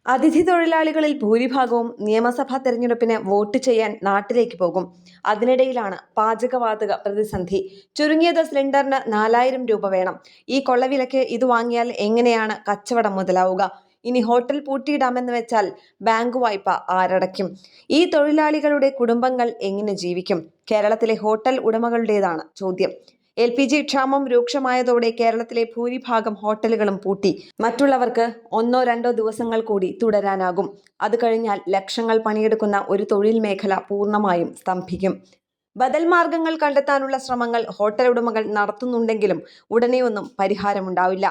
അതിഥി തൊഴിലാളികളിൽ ഭൂരിഭാഗവും നിയമസഭാ തെരഞ്ഞെടുപ്പിന് വോട്ട് ചെയ്യാൻ നാട്ടിലേക്ക് പോകും. അതിനിടയിലാണ് പാചകവാതക പ്രതിസന്ധി. ചുരുങ്ങിയത് സിലിണ്ടറിന് 4000 രൂപ വേണം. ഈ കൊള്ളവിലയ്ക്ക് ഇത് വാങ്ങിയാൽ എങ്ങനെയാണ് കച്ചവടം മുതലാവുക? ഇനി ഹോട്ടൽ പൂട്ടിയിടാമെന്ന് വെച്ചാൽ ബാങ്ക് വായ്പ ആരടയ്ക്കും? ഈ തൊഴിലാളികളുടെ കുടുംബങ്ങൾ എങ്ങനെ ജീവിക്കും? കേരളത്തിലെ ഹോട്ടൽ ഉടമകളുടേതാണ് ചോദ്യം. LPG ക്ഷാമം രൂക്ഷമായതോടെ കേരളത്തിലെ ഭൂരിഭാഗം ഹോട്ടലുകളും പൂട്ടി. മറ്റുള്ളവർക്ക് 1-2 ദിവസങ്ങൾ കൂടി തുടരാനാകും. അത് കഴിഞ്ഞാൽ ലക്ഷങ്ങൾ പണിയെടുക്കുന്ന ഒരു തൊഴിൽ മേഖല പൂർണ്ണമായും സ്തംഭിക്കും. ബദൽ മാർഗങ്ങൾ കണ്ടെത്താനുള്ള ശ്രമങ്ങൾ ഹോട്ടൽ ഉടമകൾ നടത്തുന്നുണ്ടെങ്കിലും ഉടനെയൊന്നും പരിഹാരമുണ്ടാവില്ല.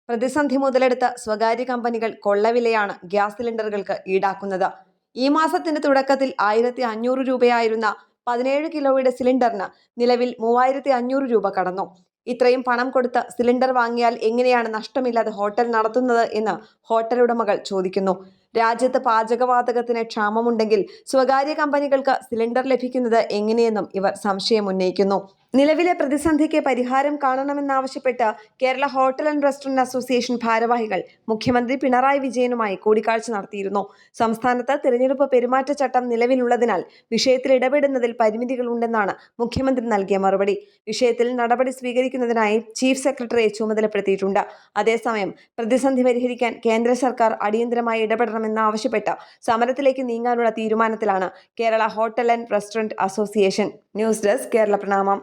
പ്രതിസന്ധി മുതലെടുത്ത സ്വകാര്യ കമ്പനികൾ കൊള്ളവിലയാണ് ഗ്യാസ് സിലിണ്ടറുകൾക്ക് ഈടാക്കുന്നത്. ഈ മാസത്തിന്റെ തുടക്കത്തിൽ 1500 രൂപയായിരുന്ന 17 കിലോയുടെ സിലിണ്ടറിന് നിലവിൽ 3500 രൂപ കടന്നു. ഇത്രയും പണം കൊടുത്ത് സിലിണ്ടർ വാങ്ങിയാൽ എങ്ങനെയാണ് നഷ്ടമില്ലാതെ ഹോട്ടൽ നടത്തുന്നത് എന്ന് ഹോട്ടൽ ഉടമകൾ ചോദിക്കുന്നു. രാജ്യത്ത് പാചകവാതകത്തിന് ക്ഷാമമുണ്ടെങ്കിൽ സ്വകാര്യ കമ്പനികൾക്ക് സിലിണ്ടർ ലഭിക്കുന്നത് എങ്ങനെയെന്നും ഇവർ സംശയമുന്നയിക്കുന്നു. നിലവിലെ പ്രതിസന്ധിക്ക് പരിഹാരം കാണണമെന്നാവശ്യപ്പെട്ട് Kerala hotel and restaurant association ഭാരവാഹികൾ മുഖ്യമന്ത്രി പിണറായി വിജയനുമായി കൂടിക്കാഴ്ച നടത്തിയിരുന്നു. സംസ്ഥാനത്ത് തിരഞ്ഞെടുപ്പ് പെരുമാറ്റച്ചട്ടം നിലവിലുള്ളതിനാൽ വിഷയത്തിൽ ഇടപെടുന്നതിൽ പരിമിതികളുണ്ടെന്നാണ് മുഖ്യമന്ത്രി നൽകിയ മറുപടി. വിഷയത്തിൽ നടപടി സ്വീകരിക്കുന്നതിനായി ചീഫ് സെക്രട്ടറിയെ ചുമതലപ്പെടുത്തിയിട്ടുണ്ട്. അതേസമയം പ്രതിസന്ധി പരിഹരിക്കാൻ കേന്ദ്ര സർക്കാർ അടിയന്തരമായി ഇടപെടണമെന്നാവശ്യപ്പെട്ട് സമരത്തിലേക്ക് നീങ്ങാനുള്ള തീരുമാനത്തിലാണ് Kerala hotel and restaurant association. News desk Kerala പ്രണാമം.